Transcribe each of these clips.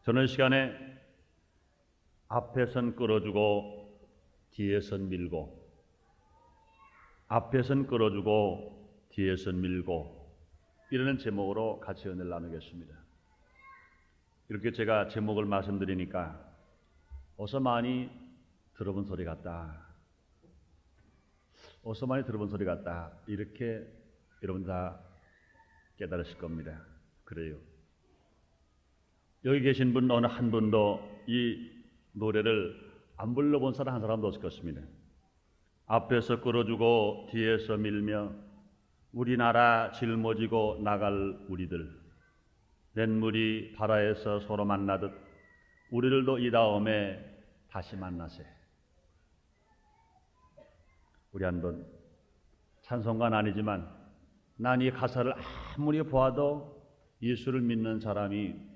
저는 시간에 앞에선 끌어주고 뒤에선 밀고, 앞에선 끌어주고 뒤에선 밀고, 이라는 제목으로 같이 은혜를 나누겠습니다. 이렇게 제가 제목을 말씀드리니까 어서 많이 들어본 소리 같다, 어서 많이 들어본 소리 같다, 이렇게 여러분 다 깨달으실 겁니다. 그래요. 여기 계신 분 어느 한 분도 이 노래를 안 불러본 사람 한 사람도 없을 것입니다. 앞에서 끌어주고 뒤에서 밀며 우리나라 짊어지고 나갈 우리들, 냇물이 바다에서 서로 만나듯 우리들도 이 다음에 다시 만나세. 우리 한번 찬송가는 아니지만 난 이 가사를 아무리 보아도 예수를 믿는 사람이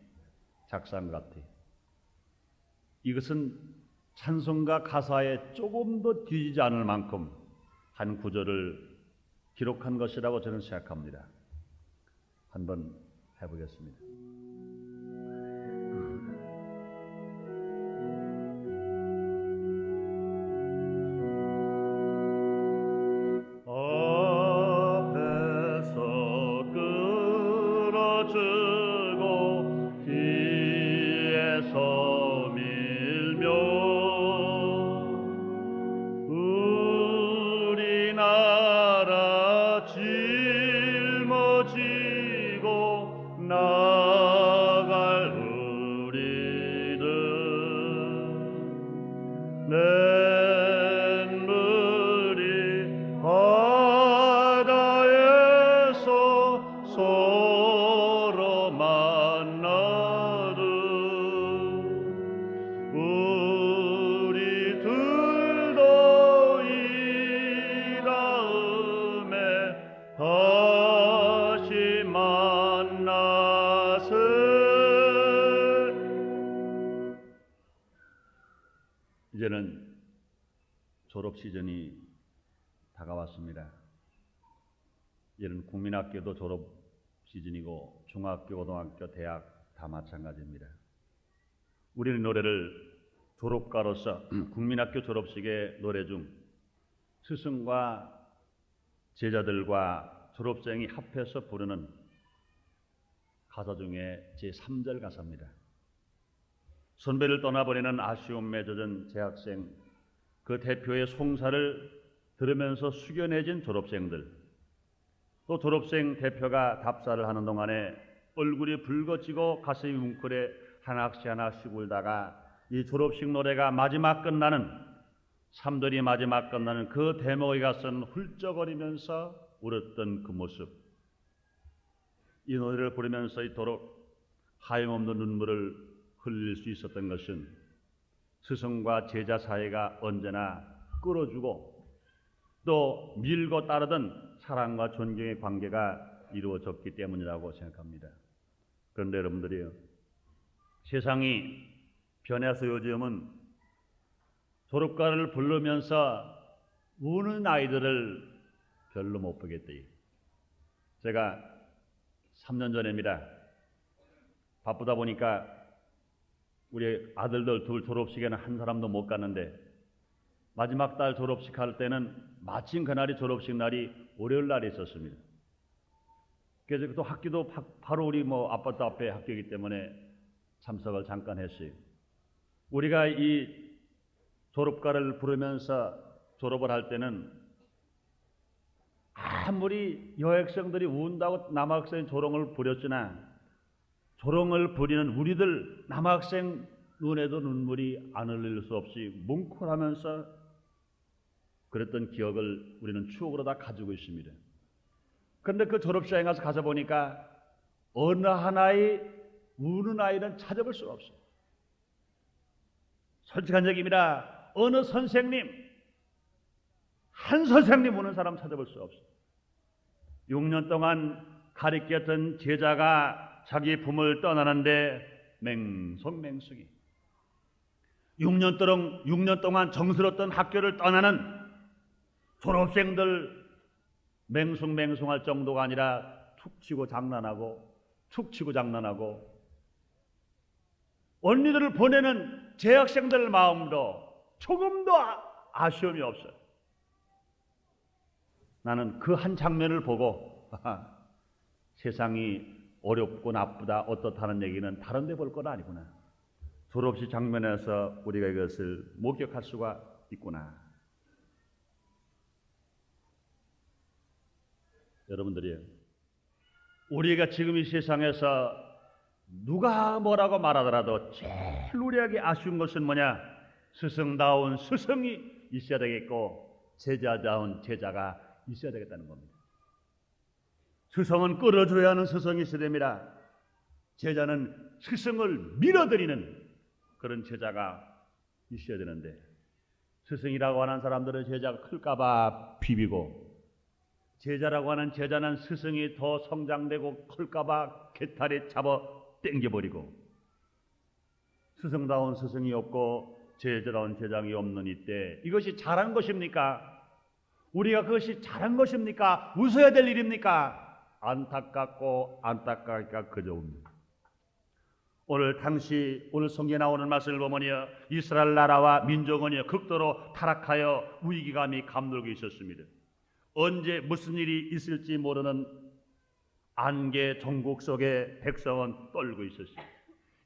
작사한 것 같아. 이것은 찬송가 가사에 조금도 뒤지지 않을 만큼 한 구절을 기록한 것이라고 저는 생각합니다. 한번 해보겠습니다. 이제는 졸업 시즌이 다가왔습니다. 이제는 국민학교도 졸업 시즌이고 중학교, 고등학교, 대학 다 마찬가지입니다. 우리는 노래를 졸업가로서 국민학교 졸업식의 노래 중 스승과 제자들과 졸업생이 합해서 부르는 가사 중에 제3절 가사입니다. 선배를 떠나버리는 아쉬움에 젖은 재학생, 그 대표의 송사를 들으면서 숙연해진 졸업생들, 또 졸업생 대표가 답사를 하는 동안에 얼굴이 붉어지고 가슴이 뭉클해 하나씩 하나씩 울다가 이 졸업식 노래가 마지막 끝나는, 삼들이 마지막 끝나는 그 대목에 가서는 훌쩍거리면서 울었던 그 모습, 이 노래를 부르면서 이토록 하염없는 눈물을 흘릴 수 있었던 것은 스승과 제자 사이가 언제나 끌어주고 또 밀고 따르던 사랑과 존경의 관계가 이루어졌기 때문이라고 생각합니다. 그런데 여러분들이요, 세상이 변해서 요즘은 졸업가를 부르면서 우는 아이들을 별로 못 보겠대요. 제가 3년 전입니다. 바쁘다 보니까 우리 아들들 둘 졸업식에는 한 사람도 못 갔는데 마지막 달 졸업식 할 때는 마침 그날이 졸업식 날이 월요일 날이 있었습니다. 그래서 또 학교도 바로 우리 아파트 앞에 학교이기 때문에 참석을 잠깐 했어요. 우리가 이 졸업가를 부르면서 졸업을 할 때는 아무리 여학생들이 운다고 남학생 조롱을 부렸으나 조롱을 부리는 우리들 남학생 눈에도 눈물이 안 흘릴 수 없이 뭉클하면서 그랬던 기억을 우리는 추억으로 다 가지고 있습니다. 그런데 그 졸업식장에 가서 보니까 어느 하나의 우는 아이는 찾아볼 수가 없어요. 솔직한 얘기입니다. 어느 선생님, 한 선생님 우는 사람 찾아볼 수 없어요. 6년 동안 가르쳤던 제자가 자기 품을 떠나는데 맹송맹숭이, 6년 동안 정스럽던 학교를 떠나는 졸업생들 맹숭맹숭할 정도가 아니라 툭 치고 장난하고 언니들을 보내는 재학생들 마음도 조금도 아쉬움이 없어요. 나는 그 한 장면을 보고 세상이 어렵고 나쁘다 어떻다는 얘기는 다른 데 볼 건 아니구나. 졸업식 장면에서 우리가 이것을 목격할 수가 있구나. 여러분들이 우리가 지금 이 세상에서 누가 뭐라고 말하더라도 제일 우리에게 아쉬운 것은 뭐냐? 스승다운 스승이 있어야 되겠고 제자다운 제자가 있어야 되겠다는 겁니다. 스승은 끌어줘야 하는 스승이 있어야 됩니다. 제자는 스승을 밀어드리는 그런 제자가 있어야 되는데 스승이라고 하는 사람들은 제자가 클까봐 비비고 제자라고 하는 제자는 스승이 더 성장되고 클까봐 개탈에 잡아 땡겨버리고 스승다운 스승이 없고 제자다운 제자가 없는 이때 이것이 잘한 것입니까? 우리가 그것이 잘한 것입니까? 웃어야 될 일입니까? 안타깝고 안타깝기가 그저옵니다. 오늘 성경에 나오는 말씀을 보면요, 이스라엘 나라와 민족은요 극도로 타락하여 위기감이 감돌고 있었습니다. 언제 무슨 일이 있을지 모르는 안개 종국 속에 백성은 떨고 있었습니다.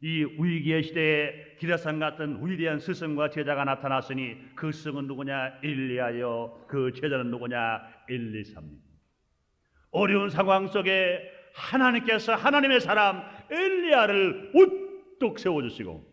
이 위기의 시대에 기라산 같은 위대한 스승과 제자가 나타났으니 그 스승은 누구냐? 엘리야요. 그 제자는 누구냐? 엘리사입니다. 어려운 상황 속에 하나님께서 하나님의 사람 엘리야를 우뚝 세워주시고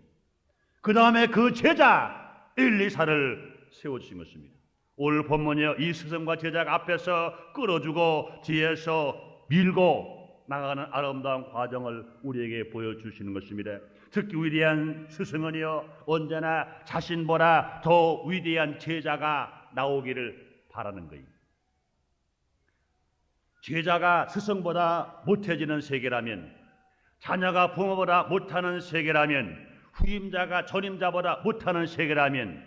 그 다음에 그 제자 엘리사를 세워주신 것입니다. 오늘 본문이요, 이 스승과 제자가 앞에서 끌어주고 뒤에서 밀고 나가는 아름다운 과정을 우리에게 보여주시는 것입니다. 특히 위대한 스승은요 언제나 자신보다 더 위대한 제자가 나오기를 바라는 거예요. 제자가 스승보다 못해지는 세계라면, 자녀가 부모보다 못하는 세계라면, 후임자가 전임자보다 못하는 세계라면,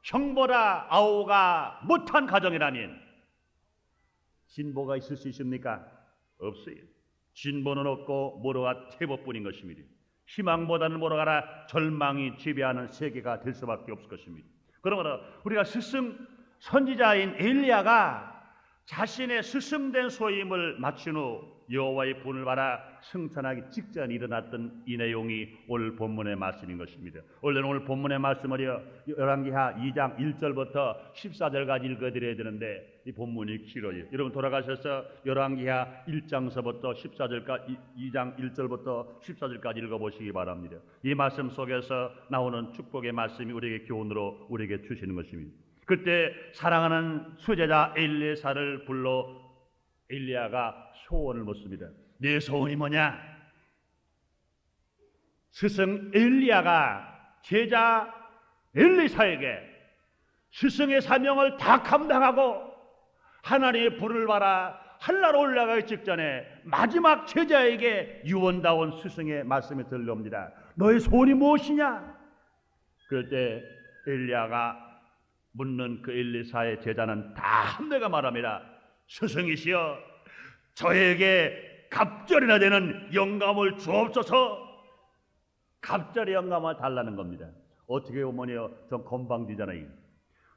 형보다 아우가 못한 가정이라면 진보가 있을 수 있습니까? 없어요. 진보는 없고 모로가 태보뿐인 것입니다. 희망보다는 모로가 절망이 지배하는 세계가 될 수밖에 없을 것입니다. 그러므로 우리가 스승 선지자인 엘리야가 자신의 스승된 소임을 마친 후 여호와의 분을 받아 승천하기 직전에 일어났던 이 내용이 오늘 본문의 말씀인 것입니다. 원래는 오늘 본문의 말씀을요 열왕기하 2장 1절부터 14절까지 읽어드려야 되는데 이 본문이 길어요. 여러분 돌아가셔서 열왕기하 1장서부터 14절까지 2장 1절부터 14절까지 읽어보시기 바랍니다. 이 말씀 속에서 나오는 축복의 말씀이 우리에게 교훈으로 우리에게 주시는 것입니다. 그때 사랑하는 수제자 엘리사를 불러 엘리야가 소원을 묻습니다. 네 소원이 뭐냐? 스승 엘리야가 제자 엘리사에게 스승의 사명을 다 감당하고 하나님의 불을 받아 한나라로 올라가기 직전에 마지막 제자에게 유언다운 스승의 말씀이 들려옵니다. 너의 소원이 무엇이냐? 그럴 때 엘리야가 묻는 그 엘리사의 제자는 다 한데가 말합니다. 스승이시여, 저에게 갑절이나 되는 영감을 주옵소서. 갑절의 영감을 달라는 겁니다. 어떻게 보면요, 좀 건방지잖아요.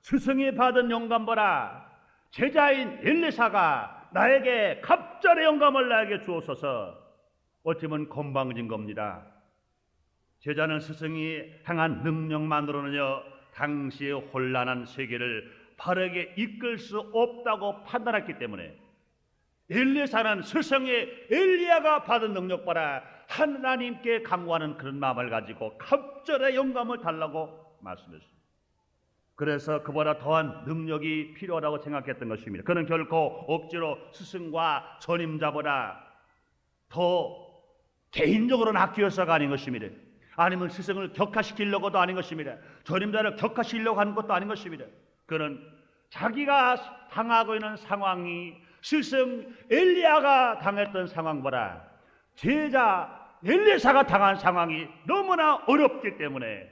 스승이 받은 영감보다 제자인 엘리사가 나에게 갑절의 영감을 나에게 주옵소서. 어찌면 건방진 겁니다. 제자는 스승이 향한 능력만으로는요 당시의 혼란한 세계를 바르게 이끌 수 없다고 판단했기 때문에 엘리사는 스승의 엘리야가 받은 능력보다 하나님께 간구하는 그런 마음을 가지고 갑절의 영감을 달라고 말씀했습니다. 그래서 그보다 더한 능력이 필요하다고 생각했던 것입니다. 그는 결코 억지로 스승과 전임자보다 더 개인적으로 아끼어서가 아닌 것입니다. 아니면 스승을 격화시키려고도 아닌 것입니다. 전임자를 격화시키려고 하는 것도 아닌 것입니다. 그는 자기가 당하고 있는 상황이 스승 엘리야가 당했던 상황보다 제자 엘리사가 당한 상황이 너무나 어렵기 때문에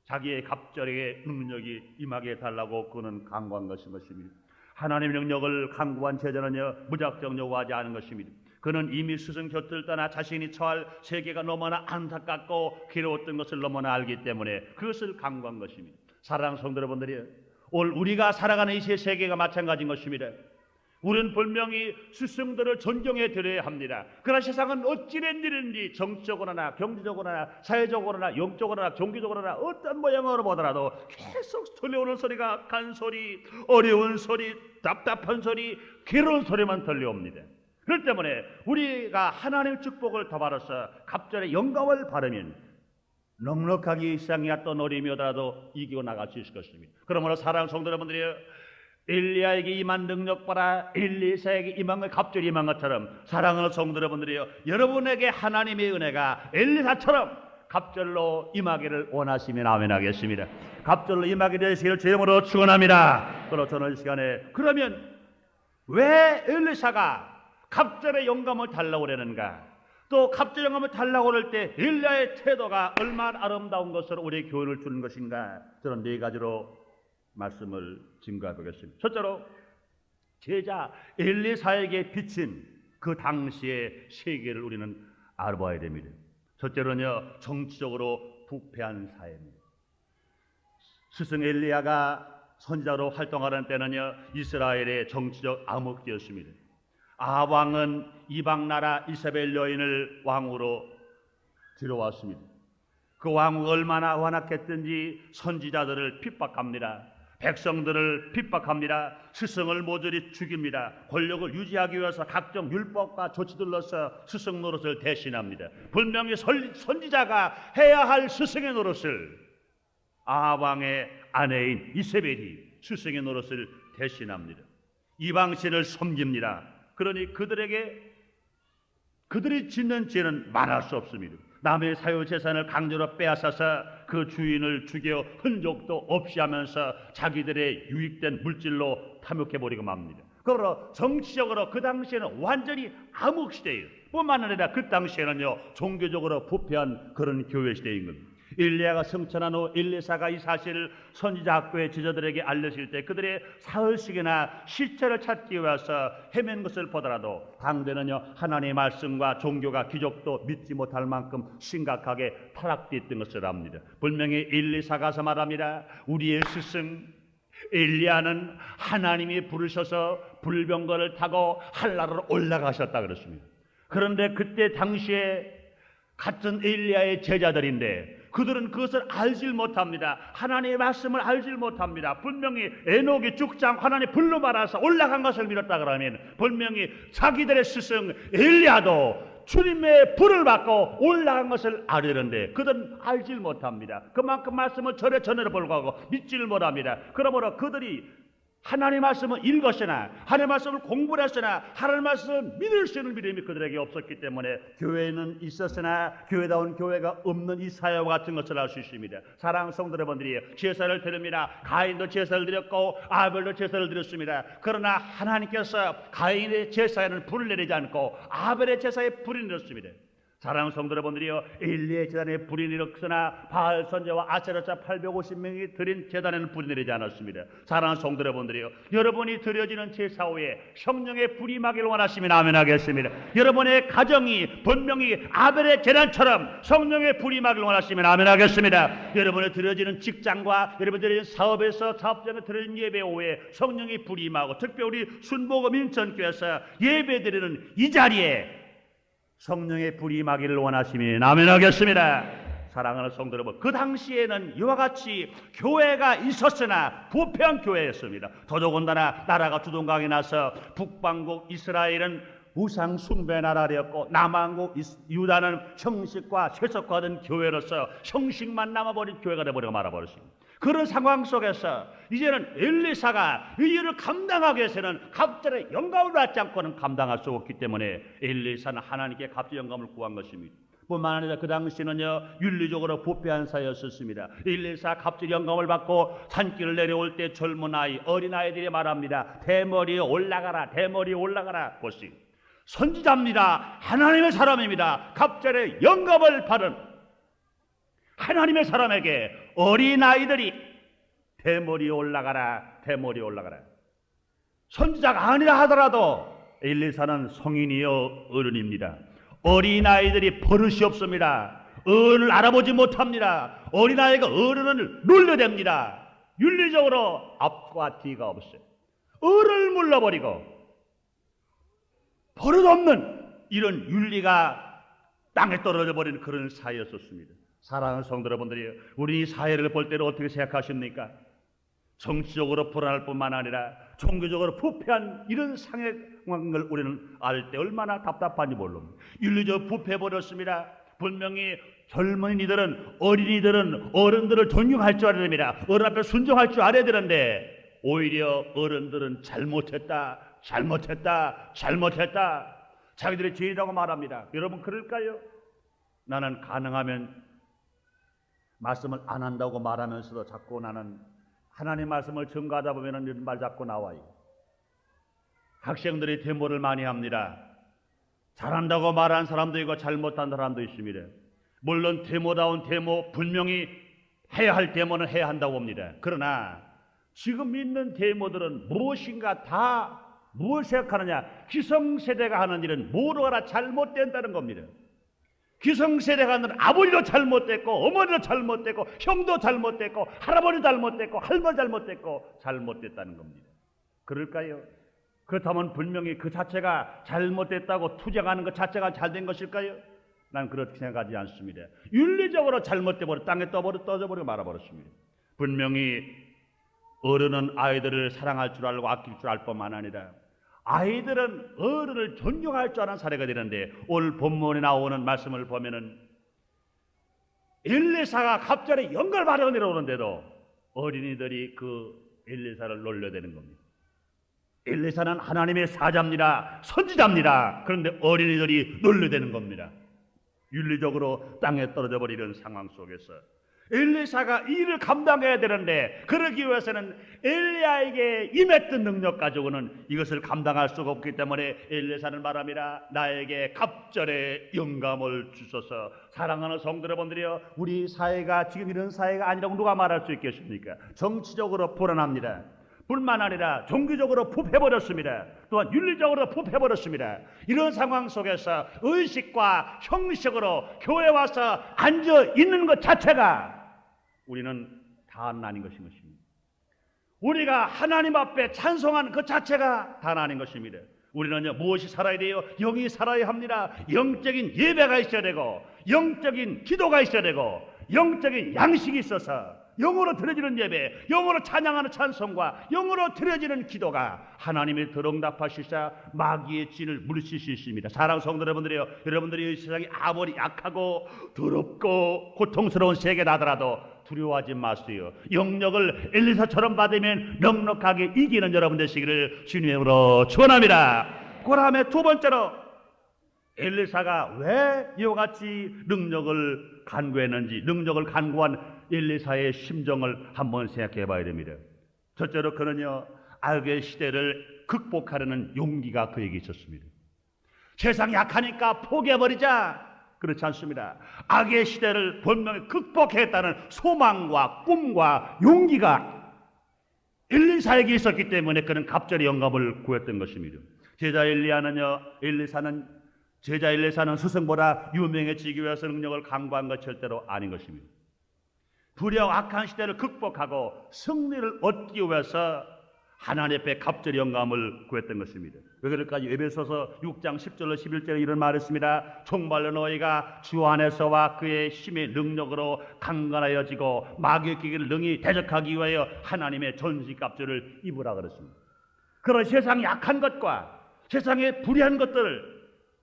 자기의 갑절의 능력이 임하게 해달라고 그는 간구한 것입니다. 하나님의 능력을 간구한 제자는요 무작정 요구하지 않은 것입니다. 그는 이미 스승 곁을 떠나 자신이 처할 세계가 너무나 안타깝고 괴로웠던 것을 너무나 알기 때문에 그것을 강구한 것입니다. 사랑하는 성도 여러분들이, 오늘 우리가 살아가는 이 세계가 마찬가지인 것입니다. 우리는 분명히 스승들을 존경해 드려야 합니다. 그러나 세상은 어찌된 일인지 정치적으로나 경제적으로나 사회적으로나 영적으로나 종교적으로나 어떤 모양으로 보더라도 계속 들려오는 소리가 간소리, 어려운 소리, 답답한 소리, 괴로운 소리만 들려옵니다. 그렇기 때문에 우리가 하나님의 축복을 더 받아서 갑절의 영광을 받으면 넉넉하게 이 세상에 어떤 어려움이 오더라도 이기고 나갈 수 있을 것입니다. 그러므로 사랑하는 성도 여러분들이, 엘리야에게 임한 능력 봐라, 엘리사에게 임한 것, 갑절이 임한 것처럼 사랑하는 성도 여러분들이요, 여러분에게 하나님의 은혜가 엘리사처럼 갑절로 임하기를 원하시면 아멘 하겠습니다. 갑절로 임하게 되시기를 제 이름으로 축원합니다. 그리고 저는 이 시간에, 그러면 왜 엘리사가 갑절의 영감을 달라고 그러는가? 또 갑절의 영감을 달라고 그럴 때 엘리야의 태도가 얼마나 아름다운 것으로 우리에게 교훈을 주는 것인가? 저는 네 가지로 말씀을 증거해 보겠습니다. 첫째로, 제자 엘리사에게 비친 그 당시의 세계를 우리는 알아봐야 됩니다. 첫째로는요, 정치적으로 부패한 사회입니다. 스승 엘리야가 선지자로 활동하는 때는요, 이스라엘의 정치적 암흑기였습니다. 아합왕은 이방 나라 이세벨 여인을 왕으로 들여왔습니다. 그 왕후가 얼마나 완악했든지 선지자들을 핍박합니다. 백성들을 핍박합니다. 스승을 모조리 죽입니다. 권력을 유지하기 위해서 각종 율법과 조치들로서 스승 노릇을 대신합니다. 분명히 선지자가 해야 할 스승의 노릇을 아합왕의 아내인 이세벨이 스승의 노릇을 대신합니다. 이방신을 섬깁니다. 그러니 그들이 짓는 죄는 말할 수 없습니다. 남의 사유재산을 강제로 빼앗아서 그 주인을 죽여 흔적도 없이 하면서 자기들의 유익된 물질로 탐욕해버리고 맙니다. 그러므로 정치적으로 그 당시에는 완전히 암흑시대예요. 뿐만 아니라 그 당시에는요, 종교적으로 부패한 그런 교회 시대인 겁니다. 엘리야가 승천한 후 엘리사가 이 사실을 선지자 학교의 지도자들에게 알려질 때 그들의 사흘씩이나 시체를 찾기 위해서 헤맨 것을 보더라도 당대는요, 하나님의 말씀과 종교가 기적도 믿지 못할 만큼 심각하게 타락되어 있던 것을 압니다. 분명히 엘리사가서 말합니다. 우리의 스승 엘리야는 하나님이 부르셔서 불병거를 타고 한나라로 올라가셨다 그랬습니다. 그런데 그때 당시에 같은 엘리야의 제자들인데 그들은 그것을 알질 못합니다. 하나님의 말씀을 알질 못합니다. 분명히 에녹이 죽지 않고 하나님 불로 말아서 올라간 것을 믿었다 그러면 분명히 자기들의 스승 엘리야도 주님의 불을 받고 올라간 것을 알려는데 그들은 알질 못합니다. 그만큼 말씀을 절에 전해를 불구하고 믿지를 못합니다. 그러므로 그들이 하나님의 말씀을 읽었으나 하나님의 말씀을 공부를 했으나 하나님의 말씀을 믿을 수 있는 믿음이 그들에게 없었기 때문에 교회는 있었으나 교회다운 교회가 없는 이 사회와 같은 것을 알 수 있습니다. 사랑하는 성도 여러분들이 제사를 드립니다. 가인도 제사를 드렸고 아벨도 제사를 드렸습니다. 그러나 하나님께서 가인의 제사에는 불을 내리지 않고 아벨의 제사에 불을 내렸습니다. 사랑하는 성도 여러분들이요, 엘리의 제단에 불이 내렸으나 바알 선지자와 아세라자 850명이 드린 제단에는 불이 내리지 않았습니다. 사랑하는 성도 여러분들이요, 여러분이 드려지는 제사 후에 성령의 불이 임하기를 원하시면 아멘 하겠습니다. 여러분의 가정이 분명히 아벨의 제단처럼 성령의 불이 임하기를 원하시면 아멘 하겠습니다. 여러분의 드려지는 직장과 여러분들의 사업에서 사업장에 드려진 예배 후에 성령의 불이 임하고 특별히 순복음 인천교회에서 예배 드리는 이 자리에 성령의 불이 임하기를 원하시면 아멘 하겠습니다. 사랑하는 성도 여러분, 그 당시에는 이와 같이 교회가 있었으나 부패한 교회였습니다. 더더군다나 나라가 두동강이 나서 북방국 이스라엘은 우상 숭배 나라였고 남한국 유다는 형식과 세속화된 교회로서 형식만 남아버린 교회가 되어버리고 말아버렸습니다. 그런 상황 속에서 이제는 엘리사가 이 일을 감당하기 위해서는 갑절의 영감을 받지 않고는 감당할 수 없기 때문에 엘리사는 하나님께 갑절의 영감을 구한 것입니다. 뿐만 아니라 그 당시는요, 윤리적으로 부패한 사회였었습니다. 엘리사 갑절의 영감을 받고 산길을 내려올 때 젊은 아이, 어린아이들이 말합니다. 대머리에 올라가라, 대머리에 올라가라. 보시, 선지자입니다. 하나님의 사람입니다. 갑절의 영감을 받은 하나님의 사람에게 어린아이들이 대머리에 올라가라, 대머리에 올라가라. 선지자가 아니라 하더라도 엘리사는 성인이요 어른입니다. 어린아이들이 버릇이 없습니다. 어른을 알아보지 못합니다. 어린아이가 어른을 놀려댑니다. 윤리적으로 앞과 뒤가 없어요. 어른을 물러버리고 버릇없는 이런 윤리가 땅에 떨어져 버리는 그런 사회였었습니다. 사랑하는 성도 여러분들이 우리 이 사회를 볼 때는 어떻게 생각하십니까? 정치적으로 불안할 뿐만 아니라 종교적으로 부패한 이런 상황을 우리는 알 때 얼마나 답답한지 모릅니다. 윤리적으로 부패해버렸습니다. 분명히 젊은이들은, 어린이들은 어른들을 존경할 줄 알아야 됩니다. 어른 앞에 순종할 줄 알아야 되는데 오히려 어른들은 잘못했다, 자기들의 죄라고 말합니다. 여러분 그럴까요? 나는 가능하면 말씀을 안 한다고 말하면서도 자꾸 나는 하나님 말씀을 증거하다 보면 이런 말 자꾸 나와요. 학생들이 데모를 많이 합니다. 잘한다고 말하는 사람도 있고 잘못한 사람도 있습니다. 물론 데모다운 데모, 분명히 해야 할 데모는 해야 한다고 봅니다. 그러나 지금 있는 데모들은 무엇인가 다 무엇을 생각하느냐? 기성세대가 하는 일은 모두가 잘못된다는 겁니다. 기성세대가 하는 아버지도 잘못됐고 어머니도 잘못됐고 형도 잘못됐고 할아버지도 잘못됐고 할머니 잘못됐고 잘못됐다는 겁니다. 그럴까요? 그렇다면 분명히 그 자체가 잘못됐다고 투쟁하는 것 자체가 잘된 것일까요? 난 그렇게 생각하지 않습니다. 윤리적으로 잘못돼버려 땅에 떠져버리고 말아버렸습니다. 분명히 어른은 아이들을 사랑할 줄 알고 아낄 줄 알 뿐만 아니라 아이들은 어른을 존경할 줄 아는 사례가 되는데 오늘 본문에 나오는 말씀을 보면은 엘리사가 갑자기 영광을 받아 내려오는데도 어린이들이 그 엘리사를 놀려대는 겁니다. 엘리사는 하나님의 사자입니다. 선지자입니다. 그런데 어린이들이 놀려대는 겁니다. 윤리적으로 땅에 떨어져 버리는 상황 속에서 엘리사가 이 일을 감당해야 되는데 그러기 위해서는 엘리야에게 임했던 능력 가지고는 이것을 감당할 수가 없기 때문에 엘리사는 말합니다. 나에게 갑절의 영감을 주소서. 사랑하는 성도 여러분들이여, 우리 사회가 지금 이런 사회가 아니라고 누가 말할 수 있겠습니까? 정치적으로 불안합니다. 뿐만 아니라 종교적으로 부패해버렸습니다. 또한 윤리적으로 부패해버렸습니다. 이런 상황 속에서 의식과 형식으로 교회 와서 앉아 있는 것 자체가 우리는 다는 아닌 것인 것입니다. 우리가 하나님 앞에 찬송하는 그 자체가 다는 아닌 것입니다. 우리는요, 무엇이 살아야 돼요? 영이 살아야 합니다. 영적인 예배가 있어야 되고 영적인 기도가 있어야 되고 영적인 양식이 있어서 영으로 드려지는 예배, 영으로 찬양하는 찬송과 영으로 드려지는 기도가 하나님의 들응답하시사 마귀의 진을 물리칠 수 있습니다. 사랑하는 성도 여러분들이요, 여러분들이 이 세상이 아무리 약하고 더럽고 고통스러운 세계라더라도 두려워하지 마세요. 영역을 엘리사처럼 받으면 넉넉하게 이기는 여러분 되시기를 주님으로 축원합니다. 그 다음에 두 번째로 엘리사가 왜 이와 같이 능력을 간구했는지, 능력을 간구한 엘리사의 심정을 한번 생각해 봐야 됩니다. 첫째로 그는요, 악의 시대를 극복하려는 용기가 그에게 있었습니다. 세상이 약하니까 포기해버리자, 그렇지 않습니다. 악의 시대를 분명히 극복했다는 소망과 꿈과 용기가 엘리사에게 있었기 때문에 그는 갑절의 영감을 구했던 것입니다. 제자 엘리사는 스승보다 유명해지기 위해서 능력을 강구한 것 절대로 아닌 것입니다. 불의하고 악한 시대를 극복하고 승리를 얻기 위해서 하나님 앞에 갑절의 영감을 구했던 것입니다. 왜 그럴까요? 에베소서 6장 10절로 11절에 이런 말했습니다. 정말로 너희가 주 안에서와 그의 힘의 능력으로 강건하여지고 마귀의 기기를 능히 대적하기 위하여 하나님의 전신갑주를 입으라 그랬습니다. 그런 세상의 약한 것과 세상의 불의한 것들을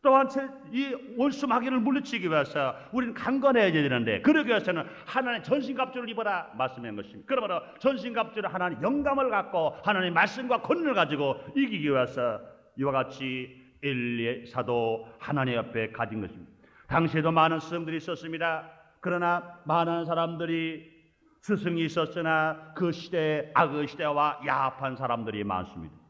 또한 이 원수 마귀를 물리치기 위해서 우리는 강건해야 되는데, 그러기 위해서는 하나님의 전신갑주를 입어라 말씀한 것입니다. 그러므로 전신갑주를 하나님의 영감을 갖고 하나님의 말씀과 권능을 가지고 이기기 위해서 이와 같이 엘리사도 하나님 앞에 가진 것입니다. 당시에도 많은 스승들이 있었습니다. 그러나 많은 사람들이 스승이 있었으나 그 시대에 악의 시대와 야합한 사람들이 많습니다.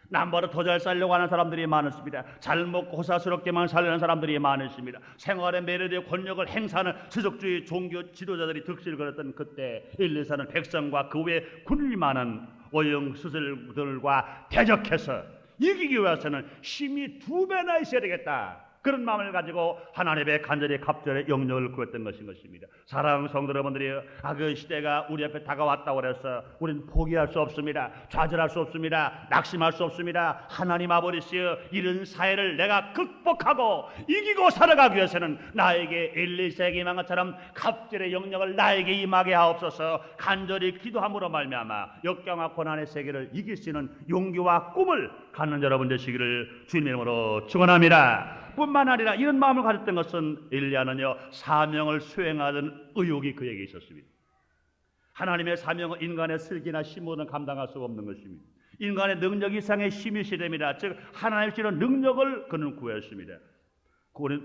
남보다 더 잘 살려고 하는 사람들이 많습니다. 잘 먹고 호사스럽게만 살려는 사람들이 많습니다. 생활의 매력의 권력을 행사하는 세속주의 종교 지도자들이 득실을 걸었던 그때 엘리사는 백성과 그 외 군이 많은 어영 스승들과 대적해서 이기기 위해서는 힘이 2배나 있어야 되겠다. 그런 마음을 가지고 하나님의 간절히 갑절의 영역을 구했던 것입니다. 사랑하는 성도 여러분들이 그 시대가 우리 앞에 다가왔다고 해서 우리는 포기할 수 없습니다. 좌절할 수 없습니다. 낙심할 수 없습니다. 하나님 아버지시여, 이런 사회를 내가 극복하고 이기고 살아가기 위해서는 나에게 엘리사에게 임한 것처럼 갑절의 영역을 나에게 임하게 하옵소서. 간절히 기도함으로 말미암아 역경과 고난의 세계를 이길 수 있는 용기와 꿈을 갖는 여러분 되시기를 주님의 이름으로 축원합니다. 뿐만 아니라 이런 마음을 가졌던 것은 엘리야는요, 사명을 수행하는 의욕이 그에게 있었습니다. 하나님의 사명은 인간의 슬기나 힘으로는 감당할 수가 없는 것입니다. 인간의 능력 이상의 힘이 시됩니다. 즉 하나님의 주는 능력을 그는 구했습니다.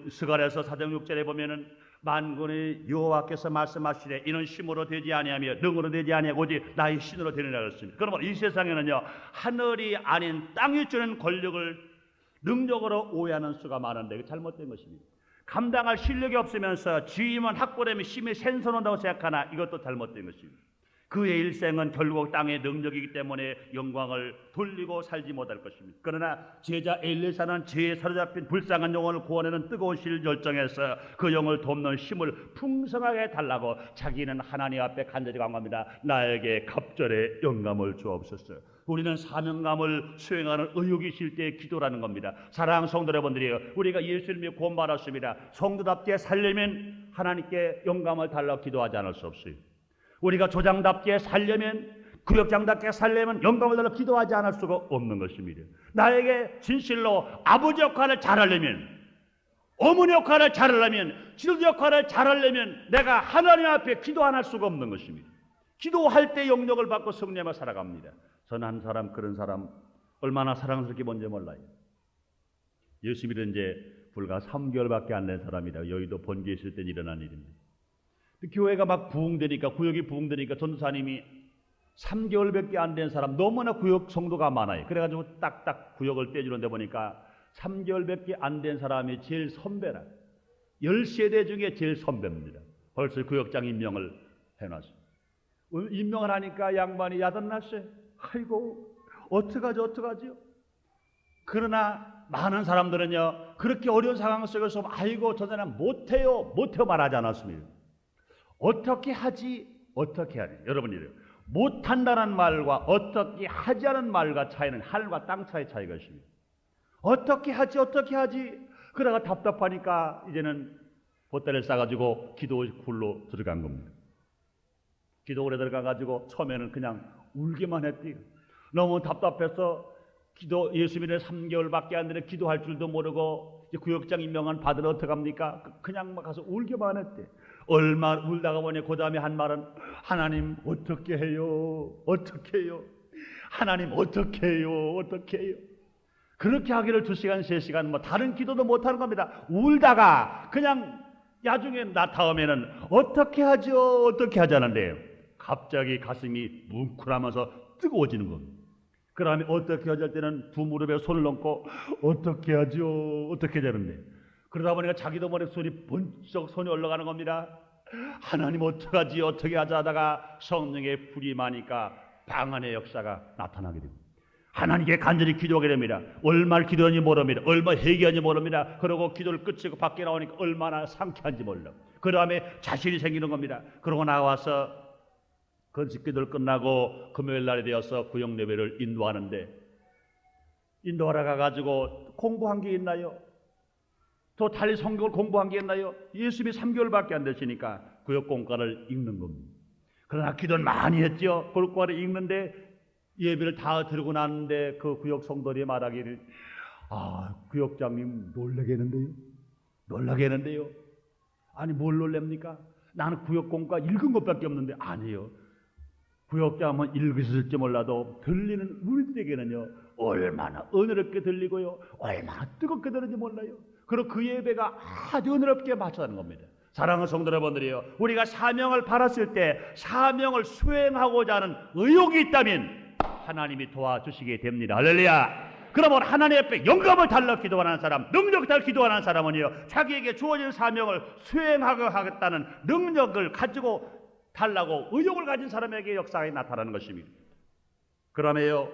스가랴서 4장 6절에 보면은 만군의 여호와께서 말씀하시되 이는 힘으로 되지 아니하며 능으로 되지 아니하고 오직 나의 신으로 되느니라 그랬습니다. 그러면 이 세상에는요, 하늘이 아닌 땅이 주는 권력을 능력으로 오해하는 수가 많은데 이게 잘못된 것입니다. 감당할 실력이 없으면서 지위만 확보되면 힘이 샘솟는다고 생각하나 이것도 잘못된 것입니다. 그의 일생은 결국 땅의 능력이기 때문에 영광을 돌리고 살지 못할 것입니다. 그러나 제자 엘리사는 죄에 사로잡힌 불쌍한 영혼을 구원하는 뜨거운 실 열정에서 그 영을 돕는 힘을 풍성하게 달라고 자기는 하나님 앞에 간절히 간구합니다. 나에게 갑절의 영감을 주옵소서. 우리는 사명감을 수행하는 의욕이 있을 때의 기도라는 겁니다. 사랑하는 성도 여러분들이요, 우리가 예수를 믿고 구원받았습니다. 성도답게 살려면 하나님께 영감을 달라고 기도하지 않을 수 없어요. 우리가 조장답게 살려면, 구역장답게 살려면 영감을 달라고 기도하지 않을 수가 없는 것입니다. 나에게 진실로 아버지 역할을 잘하려면, 어머니 역할을 잘하려면, 지도 역할을 잘하려면 내가 하나님 앞에 기도 안 할 수가 없는 것입니다. 기도할 때 영역을 받고 성령을 살아갑니다. 저는 한 사람, 그런 사람 얼마나 사랑스럽게 뭔지 몰라요. 예수 믿은 지 불과 3개월밖에 안 된 사람이다. 여의도 번개에 있을 때 일어난 일입니다. 교회가 막 부흥되니까, 구역이 부흥되니까 전도사님이 3개월밖에 안 된 사람, 너무나 구역 성도가 많아요. 그래가지고 딱딱 구역을 떼주는데 보니까 3개월밖에 안 된 사람이 제일 선배라. 10세대 중에 제일 선배입니다. 벌써 구역장 임명을 해놨어요. 임명을 하니까 양반이 야단났어요. 아이고 어떡하죠. 그러나 많은 사람들은요, 그렇게 어려운 상황 속에서 아이고 저 사람 못해요 말하지 않았습니다. 어떻게 하지. 여러분 이래요. 못한다는 말과 어떻게 하지 않은 말과 차이는 하늘과 땅 차이 차이가 있습니다. 어떻게 하지. 그러다가 답답하니까 이제는 보따리를 싸가지고 기도굴로 들어간 겁니다. 기도굴에 들어가가지고 처음에는 그냥 울기만 했대요. 너무 답답해서 예수 믿는 3개월밖에 안 되는 기도할 줄도 모르고 이제 구역장 임명한 받으러 어떡합니까? 그냥 막 가서 울기만 했대. 얼마 울다가 보니 그 다음에 한 말은 하나님 어떻게 해요? 하나님 어떻게 해요? 그렇게 하기를 2시간 3시간 뭐 다른 기도도 못하는 겁니다. 울다가 그냥 나중에 다음에는 어떻게 하자는데요. 갑자기 가슴이 뭉클하면서 뜨거워지는 겁니다. 그 다음에 어떻게 하자 때는 두 무릎에 손을 얹고 어떻게 되는데, 그러다 보니까 자기도 모르게 손이 번쩍 손이 올라가는 겁니다. 하나님 어떻게 하자 하다가 성령의 불이 많으니까 방언의 역사가 나타나게 됩니다. 하나님께 간절히 기도하게 됩니다. 얼마나 기도하는지 모릅니다. 얼마나 회개하는지 모릅니다. 그러고 기도를 끝이고 밖에 나오니까 얼마나 상쾌한지 몰라. 그 다음에 자신이 생기는 겁니다. 그러고 나와서 건식 기도를 끝나고 금요일 날이 되어서 구역 예배를 인도하러 가가지고 공부한 게 있나요? 또 달리 성경을 공부한 게 있나요? 예수님이 3개월밖에 안 되시니까 구역 공과를 읽는 겁니다. 그러나 기도는 많이 했죠. 구역과를 읽는데 예배를 다 드리고 났는데 그 구역 성도들이 말하기를, 구역장님 놀라겠는데요. 아니 뭘 놀랍니까? 나는 구역 공과 읽은 것밖에 없는데. 아니에요. 구역장은 읽으실지 몰라도 들리는 우리들에게는요, 얼마나 은혜롭게 들리고요, 얼마나 뜨겁게 들리는지 몰라요. 그리고 그 예배가 아주 은혜롭게 맞춰가는 겁니다. 사랑하는 성도 여러분들이요, 우리가 사명을 받았을 때 사명을 수행하고자 하는 의욕이 있다면 하나님이 도와주시게 됩니다. 할렐루야. 그러면 하나님 앞에 영감을 달라 기도하는 사람, 능력 달라 기도하는 사람은요, 자기에게 주어진 사명을 수행하겠다는 능력을 가지고 달라고 의욕을 가진 사람에게 역사가 나타나는 것입니다. 그러면요,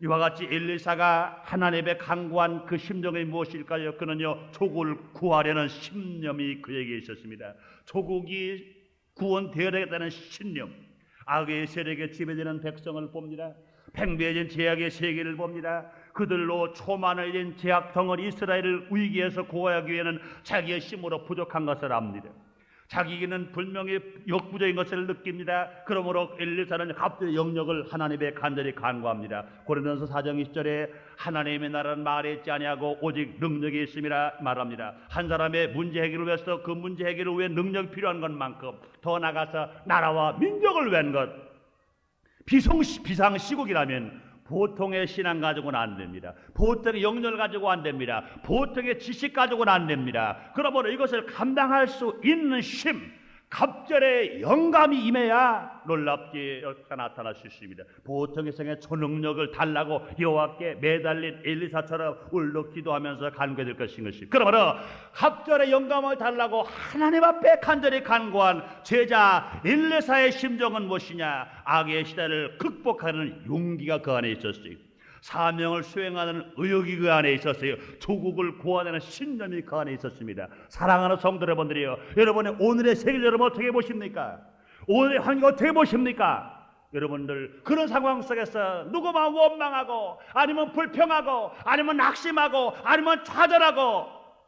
이와 같이 엘리사가 하나님의 간구한 그 심정이 무엇일까요? 그는요, 조국을 구하려는 신념이 그에게 있었습니다. 조국이 구원되어야겠다는 신념. 악의 세력에 지배되는 백성을 봅니다. 팽배해진 제약의 세계를 봅니다. 그들로 초만을 진 제약 덩어리 이스라엘을 위기에서 구하기 위해는 자기의 힘으로 부족한 것을 압니다. 자기에게는 분명히 역부족인 것을 느낍니다. 그러므로 엘리사는 갑자기 영역을 하나님의 간절히 간구합니다. 고린도전서 4장 20절에 하나님의 나라는 말에 있지 아니하고 오직 능력이 있음이라 말합니다. 한 사람의 문제 해결을 위해서 그 문제 해결을 위해 능력이 필요한 것만큼 더 나아가서 나라와 민족을 위한 것, 비상시국이라면 보통의 신앙 가지고는 안 됩니다. 보통의 영역을 가지고 안 됩니다. 보통의 지식 가지고는 안 됩니다. 그러므로 이것을 감당할 수 있는 힘, 갑절의 영감이 임해야 놀랍게 역사가 나타날 수 있습니다. 보통의 성의 초능력을 달라고 여호와께 매달린 엘리사처럼 울려 기도하면서 간구될 것인 것입니다. 그러므로 갑절의 영감을 달라고 하나님 앞에 간절히 간구한 제자 엘리사의 심정은 무엇이냐? 악의 시대를 극복하는 용기가 그 안에 있었어요. 사명을 수행하는 의욕이 그 안에 있었어요. 조국을 구하는 신념이 그 안에 있었습니다. 사랑하는 성도 여러분들이요, 여러분의 오늘의 세계를 여러분 어떻게 보십니까? 오늘의 환경 어떻게 보십니까? 여러분들 그런 상황 속에서 누구만 원망하고 아니면 불평하고 아니면 낙심하고 아니면 좌절하고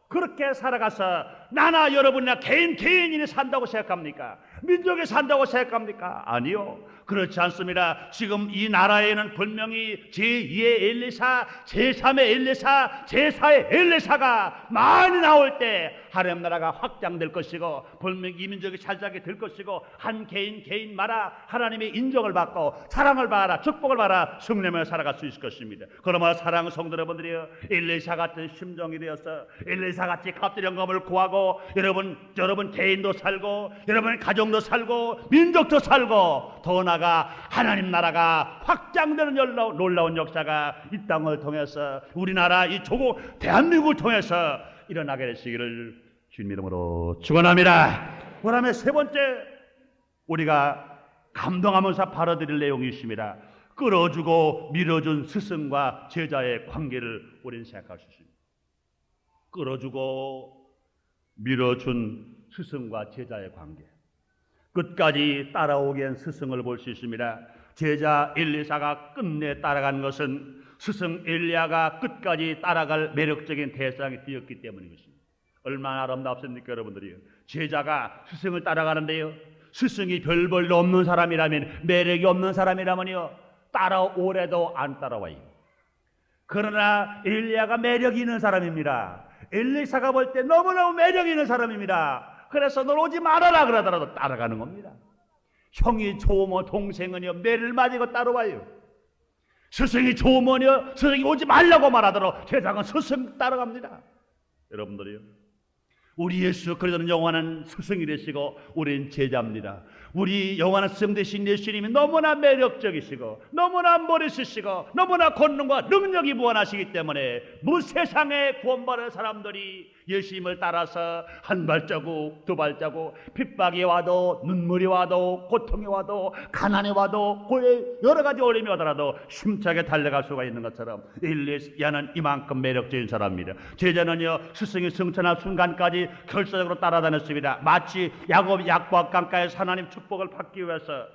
그렇게 살아가서 나나 여러분이나 개인이 산다고 생각합니까? 민족이 산다고 생각합니까? 아니요, 그렇지 않습니다. 지금 이 나라에는 분명히 제2의 엘리사, 제3의 엘리사, 제4의 엘리사가 많이 나올 때 하나님 나라가 확장될 것이고 분명히 이 민족이 살자게 될 것이고 한 개인마다 하나님의 인정을 받고 사랑을 받아 축복을 받아 승리하며 살아갈 수 있을 것입니다. 그러므로 사랑하는 성도 여러분들이여, 엘리사 같은 심정이 되어서 엘리사 같이 갑질 영감을 구하고 여러분 개인도 살고 여러분 가정도 살고 민족도 살고 더 나아가 하나님 나라가 확장되는 놀라운 역사가 이 땅을 통해서 우리나라 이 조국 대한민국을 통해서 일어나게 되시기를 주님 이름으로 축원합니다. 그다음에 세 번째 우리가 감동하면서 바라드릴 내용이 있습니다. 끌어주고 밀어준 스승과 제자의 관계를 우리는 생각할 수 있습니다. 끌어주고 밀어준 스승과 제자의 관계, 끝까지 따라오게 한 스승을 볼 수 있습니다. 제자 엘리사가 끝내 따라간 것은 스승 엘리야가 끝까지 따라갈 매력적인 대상이 되었기 때문인 것입니다. 얼마나 아름답습니까 여러분들이요. 제자가 스승을 따라가는데요, 스승이 별 볼일 없는 사람이라면, 매력이 없는 사람이라면요 따라오래도 안 따라와요. 그러나 엘리야가 매력이 있는 사람입니다. 엘리사가 볼 때 너무너무 매력이 있는 사람입니다. 그래서 널 오지 말아라 그러더라도 따라가는 겁니다. 형이 좋으면 동생은요 매를 맞이고 따라와요. 스승이 좋으면요 스승이 오지 말라고 말하더라도 제자가 스승 따라갑니다. 여러분들이요, 우리 예수 그리스도는 영원한 스승이 되시고 우리는 제자입니다. 우리 영원한 스승 되신 예수님이 너무나 매력적이시고 너무나 멋있으시고 너무나 권능과 능력이 무한하시기 때문에 무세상에 구원받은 사람들이 예수님을 따라서 한 발자국 두 발자국 핍박이 와도 눈물이 와도 고통이 와도 가난이 와도 여러 가지 어려움이 오더라도 힘차게 달려갈 수가 있는 것처럼 엘리야는 이만큼 매력적인 사람입니다. 제자는요 스승이 승천할 순간까지 결사적으로 따라다녔습니다. 마치 야곱이 약보학 강가에서 하나님 축복을 받기 위해서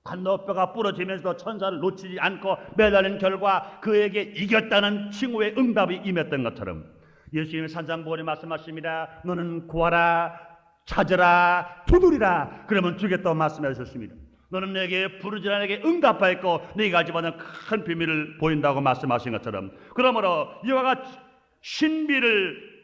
반너뼈가 부러지면서도 천사를 놓치지 않고 매달린 결과 그에게 이겼다는 칭호의 응답이 임했던 것처럼 예수님의 산상보훈에 말씀하십니다. 너는 구하라, 찾으라, 두드리라 그러면 주겠다고 말씀하셨습니다. 너는 내게 부르짖으라 내게 응답하였고 네가 알지 못하는 큰 비밀을 보인다고 말씀하신 것처럼, 그러므로 이와 같이 신비를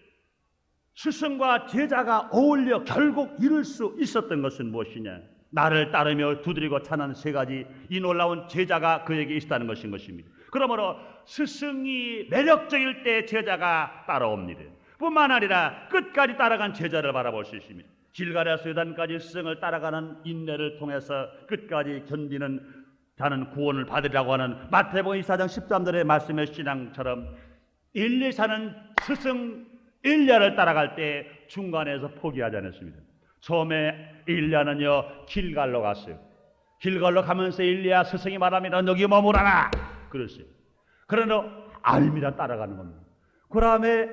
스승과 제자가 어울려 결국 이룰 수 있었던 것은 무엇이냐? 나를 따르며 두드리고 찾는 세 가지 이 놀라운 제자가 그에게 있었다는 것입니다. 그러므로 스승이 매력적일 때 제자가 따라옵니다. 뿐만 아니라 끝까지 따라간 제자를 바라볼 수 있습니다. 길가랴서 요단까지 스승을 따라가는 인내를 통해서 끝까지 견디는 자는 구원을 받으리라고 하는 마태복음 24장 13절의 말씀의 신앙처럼 엘리사는 스승 엘리야를 따라갈 때 중간에서 포기하지 않았습니다. 처음에 엘리야는요 길갈로 갔어요. 길갈로 가면서 엘리야 스승이 말합니다. 여기 머무라라 그랬어요. 그러나 아닙니다. 따라가는 겁니다. 그 다음에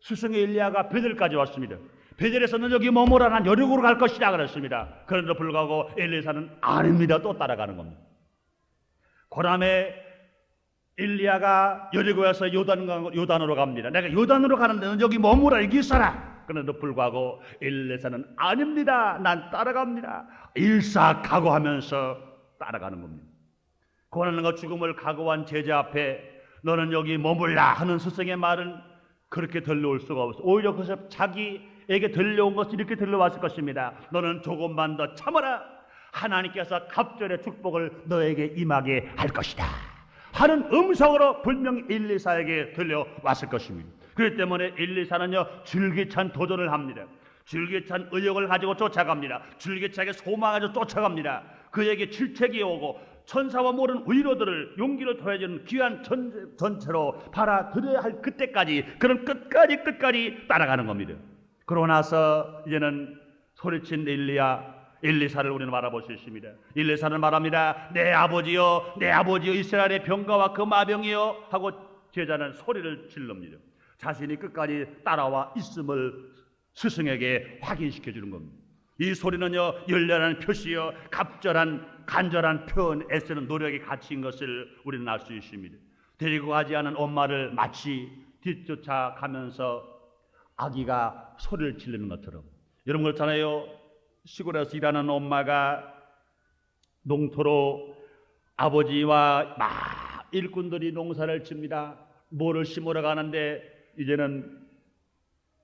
스승의 엘리야가 베델까지 왔습니다. 베델에서는 여기 머무라 난 여리고로 갈 것이다 그랬습니다. 그런데도 불구하고 엘리사는 아닙니다. 또 따라가는 겁니다. 그 다음에 엘리야가 여리고에서 요단으로 갑니다. 내가 요단으로 가는데 는 여기 머무라 여기 있어라. 그런데도 불구하고 엘리사는 아닙니다. 난 따라갑니다. 일사각오하면서 따라가는 겁니다. 고난과 죽음을 각오한 제자 앞에 너는 여기 머물라 하는 스승의 말은 그렇게 들려올 수가 없어. 오히려 그래서 자기에게 들려온 것이 이렇게 들려왔을 것입니다. 너는 조금만 더 참아라. 하나님께서 갑절의 축복을 너에게 임하게 할 것이다 하는 음성으로 분명히 엘리사에게 들려왔을 것입니다. 그렇기 때문에 엘리사는요 줄기찬 도전을 합니다. 줄기찬 의욕을 가지고 쫓아갑니다. 줄기차게 소망을 가지고 쫓아갑니다. 그에게 질책이 오고 천사와 모든 의로들을 용기를 더해주는 귀한 전체로 받아들여야 할 그때까지, 그런 끝까지 따라가는 겁니다. 그러고 나서 이제는 소리친 엘리사를 우리는 바라볼 수 있습니다. 엘리사는 말합니다. 내 아버지여 이스라엘의 병거와 그 마병이여 하고 제자는 소리를 질릅니다. 자신이 끝까지 따라와 있음을 스승에게 확인시켜 주는 겁니다. 이 소리는요 열렬한 표시여 간절한 표현, 애쓰는 노력이 갇힌 것을 우리는 알 수 있습니다. 데리고 가지 않은 엄마를 마치 뒤쫓아가면서 아기가 소리를 지르는 것처럼. 여러분 그렇잖아요. 시골에서 일하는 엄마가 농토로 아버지와 막 일꾼들이 농사를 칩니다. 뭐를 심으러 가는데 이제는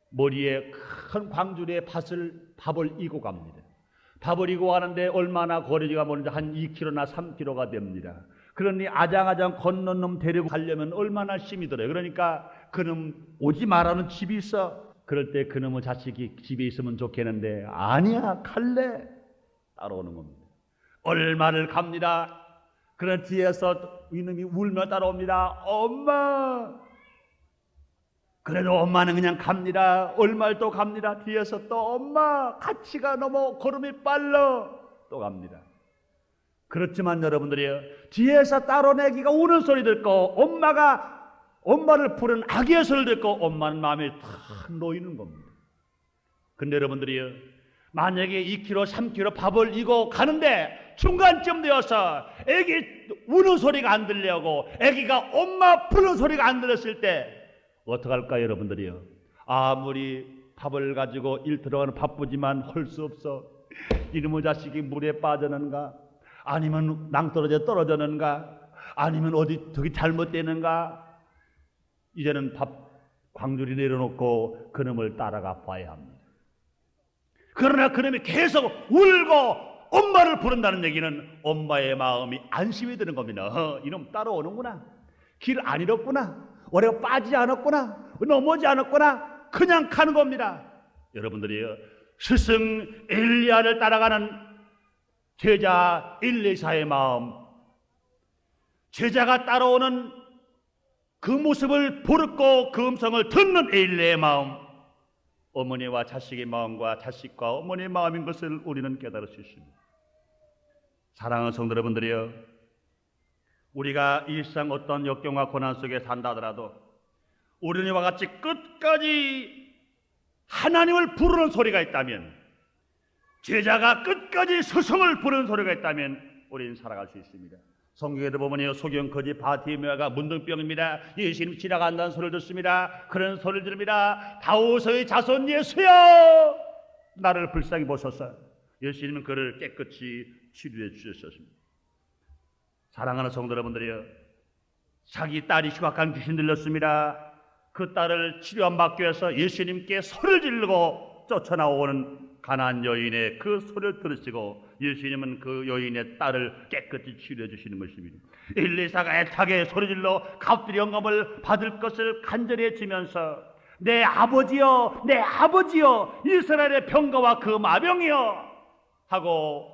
머리에 큰 광주리에 밥을 이고 갑니다. 밥을 이고 가는데 얼마나 거리가 멀는지 한 2km나 3km가 됩니다. 그러니 아장아장 걷는 놈 데리고 가려면 얼마나 힘이 들어요. 그러니까 그놈 오지 말라는 집이 있어. 그럴 때 그놈의 자식이 집에 있으면 좋겠는데 아니야 갈래. 따라오는 겁니다. 얼마를 갑니다. 그런 뒤에서 이놈이 울며 따라옵니다. 엄마. 그래도 엄마는 그냥 갑니다. 얼마를 또 갑니다. 뒤에서 또 엄마 같이 가. 너무 걸음이 빨라. 또 갑니다. 그렇지만 여러분들이요 뒤에서 따로내기가 우는 소리 듣고 엄마를 부른 아기의 소리를 듣고 엄마는 마음이 탁 놓이는 겁니다. 근데 여러분들이요 만약에 2km 3km 밥을 이고 가는데 중간쯤 되어서 애기 우는 소리가 안 들려고 애기가 엄마 부르는 소리가 안 들렸을 때 어떡할까요 여러분들이요? 아무리 밥을 가지고 일 들어가는 바쁘지만 할 수 없어. 이놈의 자식이 물에 빠졌는가? 아니면 낭떠러지에 떨어졌는가? 아니면 어디 저기 잘못되는가? 이제는 광주리 내려놓고 그놈을 따라가 봐야 합니다. 그러나 그놈이 계속 울고 엄마를 부른다는 얘기는 엄마의 마음이 안심이 드는 겁니다. 이놈 따라오는구나. 길 안 잃었구나. 오래가 빠지지 않았구나. 넘어지지 않았구나. 그냥 가는 겁니다. 여러분들이요 스승 엘리야를 따라가는 제자 엘리사의 마음, 제자가 따라오는 그 모습을 보고 그 음성을 듣는 엘리야의 마음, 어머니와 자식의 마음과 자식과 어머니의 마음인 것을 우리는 깨달을 수 있습니다. 사랑하는 성도 여러분들이요 우리가 일상 어떤 역경과 고난 속에 산다 하더라도 우리는 이와 같이 끝까지 하나님을 부르는 소리가 있다면, 제자가 끝까지 스승을 부르는 소리가 있다면 우리는 살아갈 수 있습니다. 성경에도 보면요 소경 거지 바티메아가 문둥병입니다. 예수님 지나간다는 소리를 듣습니다. 그런 소리를 들읍니다. 다윗의 자손 예수여 나를 불쌍히 보소서. 예수님은 그를 깨끗이 치료해 주셨습니다. 사랑하는 성도 여러분들이요 자기 딸이 흉악한 귀신 들렸습니다. 그 딸을 치료한 받기 위해서 예수님께 소리를 지르고 쫓아나오는 가난한 여인의 그 소리를 들으시고 예수님은 그 여인의 딸을 깨끗이 치료해 주시는 것입니다. 엘리사가 애타게 소리질러 갑들이 영감을 받을 것을 간절히 외치면서 내 아버지여 이스라엘의 병거와 그 마병이여 하고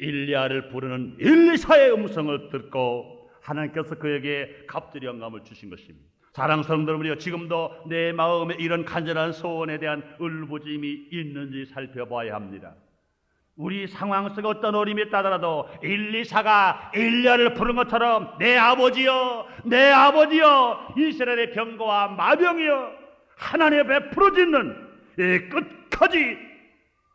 엘리야를 부르는 엘리사의 음성을 듣고 하나님께서 그에게 갑들이 영감을 주신 것입니다. 사랑하는 성도 여러분이여 지금도 내 마음에 이런 간절한 소원에 대한 울부짖음이 있는지 살펴봐야 합니다. 우리 상황 속에 어떤 어려움이 있다더라도 엘리사가 엘리야를 부른 것처럼 내 아버지여, 내 아버지여, 이스라엘의 병거와 마병이여, 하나님 앞에 부르짖는 끝까지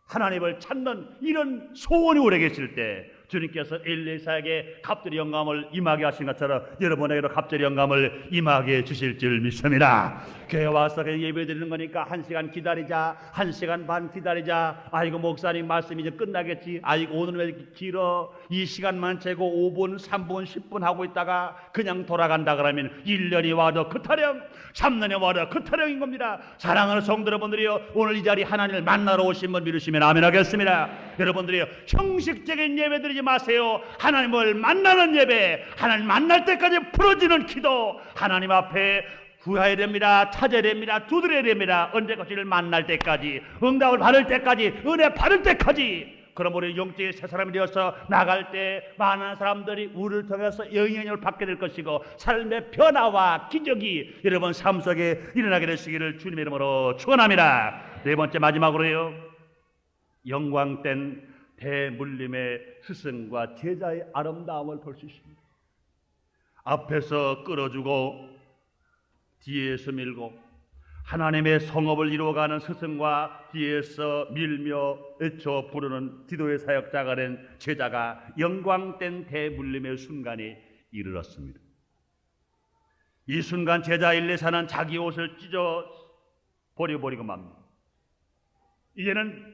하나님을 찾는 이런 소원이 오래 계실 때 주님께서 엘리사에게 갑절의 영감을 임하게 하신 것처럼 여러분에게도 갑절의 영감을 임하게 주실 줄 믿습니다. 교회 와서 예배 드리는 거니까 1시간 기다리자, 1시간 반 기다리자, 아이고 목사님 말씀이 이제 끝나겠지, 아이고 오늘 왜 이렇게 길어, 이 시간만 재고 5분 3분 10분 하고 있다가 그냥 돌아간다 그러면 1년이 와도 그 타령, 3년이 와도 그 타령인 겁니다. 사랑하는 성도 여러분들이요, 오늘 이 자리 하나님을 만나러 오신 분 믿으시면 아멘 하겠습니다. 여러분들이요, 형식적인 예배 드리지 마세요. 하나님을 만나는 예배, 하나님 만날 때까지 부러지는 기도, 하나님 앞에 구해야 됩니다. 찾아야 됩니다. 두드려야 됩니다. 언제까지를 만날 때까지, 응답을 받을 때까지, 은혜 받을 때까지. 그럼 우리 영적인 새 사람이 되어서 나갈 때 많은 사람들이 우리를 통해서 영향을 받게 될 것이고 삶의 변화와 기적이 여러분 삶 속에 일어나게 되시기를 주님의 이름으로 축원합니다. 네 번째 마지막으로요, 영광된 대물림의 스승과 제자의 아름다움을 볼 수 있습니다. 앞에서 끌어주고 뒤에서 밀고 하나님의 성업을 이루어가는 스승과 뒤에서 밀며 외쳐 부르는 기도의 사역자가 된 제자가 영광된 대물림의 순간에 이르렀습니다. 이 순간 제자 엘리사는 자기 옷을 찢어 버리고 맙니다. 이제는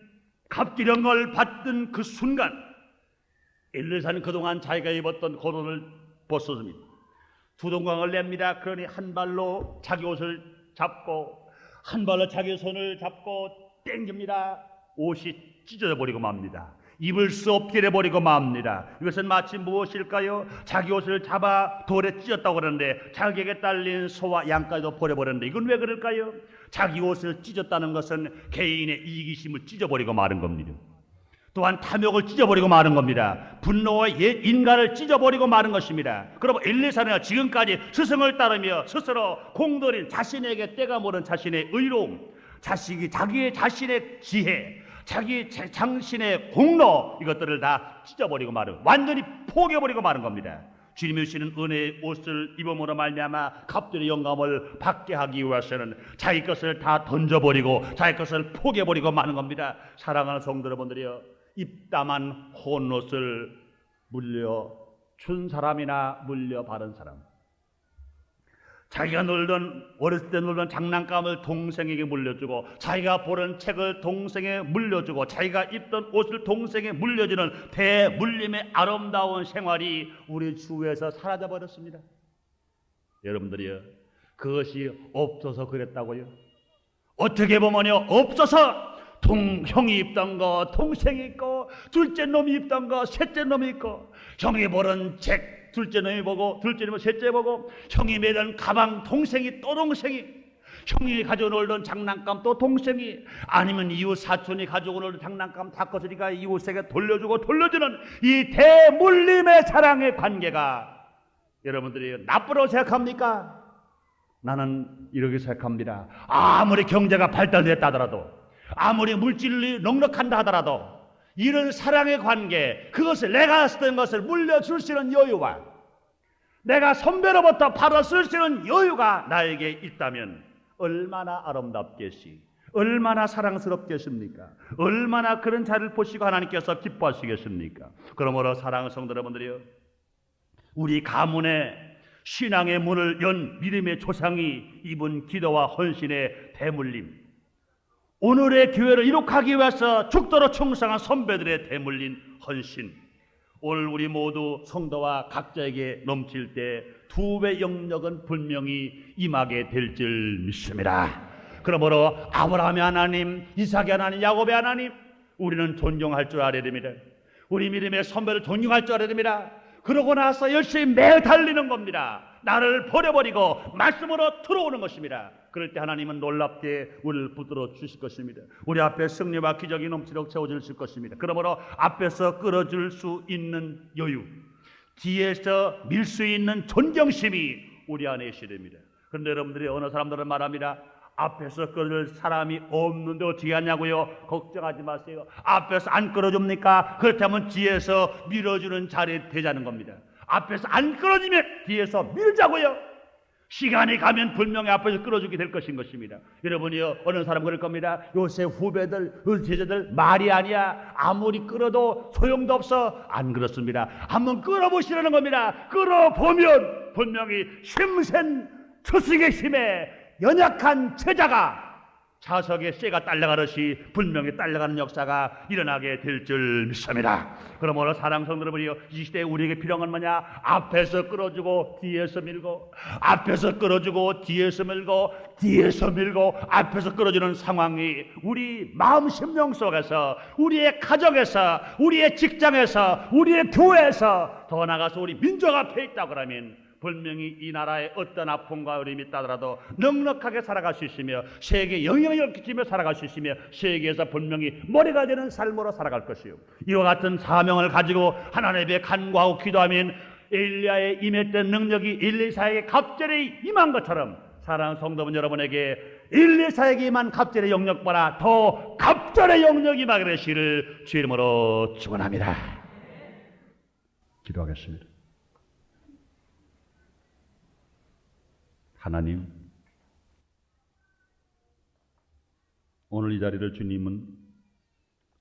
갑기령을 받던 그 순간 엘리사는 그동안 자기가 입었던 겉옷을 벗었습니다. 두동강을 냅니다. 그러니 한 발로 자기 옷을 잡고 한 발로 자기 손을 잡고 땡깁니다. 옷이 찢어져 버리고 맙니다. 입을 수 없게 해버리고 맙니다. 이것은 마치 무엇일까요? 자기 옷을 잡아 돌에 찢었다고 그러는데 자기에게 딸린 소와 양까지도 버려버렸는데 이건 왜 그럴까요? 자기 옷을 찢었다는 것은 개인의 이기심을 찢어버리고 마는 겁니다. 또한 탐욕을 찢어버리고 마는 겁니다. 분노와 옛 인간을 찢어버리고 마는 것입니다. 그러면 엘리사는 지금까지 스승을 따르며 스스로 공들인 자신에게 때가 모른 자신의 의로움, 자기의 자신의 지혜, 자신의 공로, 이것들을 다 찢어버리고 마는, 완전히 포기해버리고 마는 겁니다. 주님이 주시는 은혜의 옷을 입음으로 말미암아 갑절의 영감을 받게 하기 위해서는 자기 것을 다 던져버리고 자기 것을 포기해버리고 마는 겁니다. 사랑하는 성도 여러분들이여, 입담한 혼옷을 물려준 사람이나 물려받은 사람, 자기가 어렸을 때 놀던 장난감을 동생에게 물려주고 자기가 보는 책을 동생에게 물려주고 자기가 입던 옷을 동생에게 물려주는 대물림의 아름다운 생활이 우리 주위에서 사라져버렸습니다. 여러분들이요, 그것이 없어서 그랬다고요? 어떻게 보면요, 없어서 형이 입던 거 동생이 입고, 둘째 놈이 입던 거 셋째 놈이 입고, 형이 보는 책 둘째 놈이 보고, 둘째 놈이 셋째 보고, 형이 매던 가방 동생이 또 동생이, 형이 가지고 놀던 장난감 또 동생이, 아니면 이웃 사촌이 가지고 놀던 장난감 다 커서니까 이웃에게 돌려주고 돌려주는 이 대물림의 사랑의 관계가 여러분들이 나쁘다고 생각합니까? 나는 이렇게 생각합니다. 아무리 경제가 발달됐다 하더라도, 아무리 물질이 넉넉한다 하더라도 이런 사랑의 관계, 그것을 내가 쓰던 것을 물려줄 수 있는 여유와 내가 선배로부터 받아쓸 수 있는 여유가 나에게 있다면 얼마나 아름답겠시, 얼마나 사랑스럽겠습니까? 얼마나 그런 자를 보시고 하나님께서 기뻐하시겠습니까? 그러므로 사랑하는 성도 여러분들이요, 우리 가문에 신앙의 문을 연 믿음의 조상이 입은 기도와 헌신의 대물림, 오늘의 교회를 이룩하기 위해서 죽도록 충성한 선배들의 대물린 헌신, 오늘 우리 모두 성도와 각자에게 넘칠 때 2배 영역은 분명히 임하게 될 줄 믿습니다. 그러므로 아브라함의 하나님, 이삭의 하나님, 야곱의 하나님, 우리는 존경할 줄 알아야 됩니다. 우리 믿음의 선배를 존경할 줄 알아야 됩니다. 그러고 나서 열심히 매일 달리는 겁니다. 나를 버려버리고 말씀으로 들어오는 것입니다. 그럴 때 하나님은 놀랍게 우리를 붙들어 주실 것입니다. 우리 앞에 승리와 기적이 넘치도록 채워주실 것입니다. 그러므로 앞에서 끌어줄 수 있는 여유, 뒤에서 밀 수 있는 존경심이 우리 안에 있어야 됩니다. 그런데 여러분들이 어느 사람들은 말합니다. 앞에서 끌어줄 사람이 없는데 어떻게 하냐고요? 걱정하지 마세요. 앞에서 안 끌어줍니까? 그렇다면 뒤에서 밀어주는 자리에 되자는 겁니다. 앞에서 안 끌어주면 뒤에서 밀자고요. 시간이 가면 분명히 앞에서 끌어주게 될 것입니다. 여러분이요, 어느 사람 그럴 겁니다. 요새 후배들, 요새 제자들 말이 아니야. 아무리 끌어도 소용도 없어. 안 그렇습니다. 한번 끌어보시라는 겁니다. 끌어보면 분명히 힘센 초식의 힘에 연약한 제자가 자석에 쇠가 딸려가듯이 분명히 딸려가는 역사가 일어나게 될 줄 믿습니다. 그러므로 사랑 성도들이여, 이 시대에 우리에게 필요한 건 뭐냐? 앞에서 끌어주고 뒤에서 밀고, 앞에서 끌어주고 뒤에서 밀고, 뒤에서 밀고 앞에서 끌어주는 상황이 우리 마음 심령 속에서, 우리의 가정에서, 우리의 직장에서, 우리의 교회에서, 더 나아가서 우리 민족 앞에 있다고 하면 분명히 이 나라의 어떤 아픔과 어려움이 있다더라도 넉넉하게 살아갈 수 있으며, 세계에 영향을 끼치며 살아갈 수 있으며, 세계에서 분명히 머리가 되는 삶으로 살아갈 것이요, 이와 같은 사명을 가지고 하나님 앞에 간구하고 기도하면 엘리야에 임했던 능력이 엘리사에게 갑절에 임한 것처럼, 사랑하는 성도분 여러분에게 엘리사에게 임한 갑절의 영역보다 더 갑절의 영역이 임하게 되시기를 주의 이름으로 축원합니다. 기도하겠습니다. 하나님, 오늘 이 자리를 주님은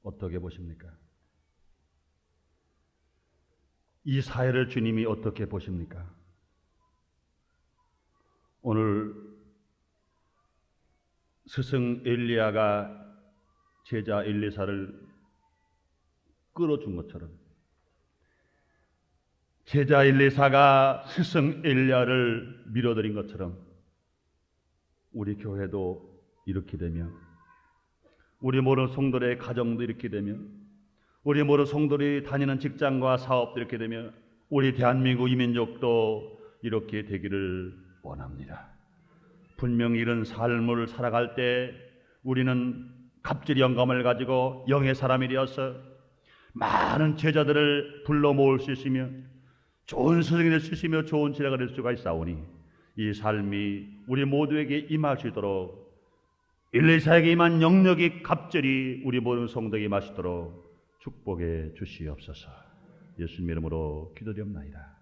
어떻게 보십니까? 이 사회를 주님이 어떻게 보십니까? 오늘 스승 엘리야가 제자 엘리사를 끌어준 것처럼, 제자 엘리사가 스승 엘리야를 밀어들인 것처럼, 우리 교회도 이렇게 되면, 우리 모든 성도들의 가정도 이렇게 되면, 우리 모든 성도들이 다니는 직장과 사업도 이렇게 되면, 우리 대한민국 이민족도 이렇게 되기를 원합니다. 분명히 이런 삶을 살아갈 때 우리는 갑절의 영감을 가지고 영의 사람이 되어서 많은 제자들을 불러 모을 수 있으며, 좋은 스승이 될 수 있으며 좋은 제자가 될 수가 있사오니, 이 삶이 우리 모두에게 임할 수 있도록, 엘리사에게 임한 영역이 갑절이 우리 모든 성도에게 임하시도록 축복해 주시옵소서. 예수님 이름으로 기도드립나이다.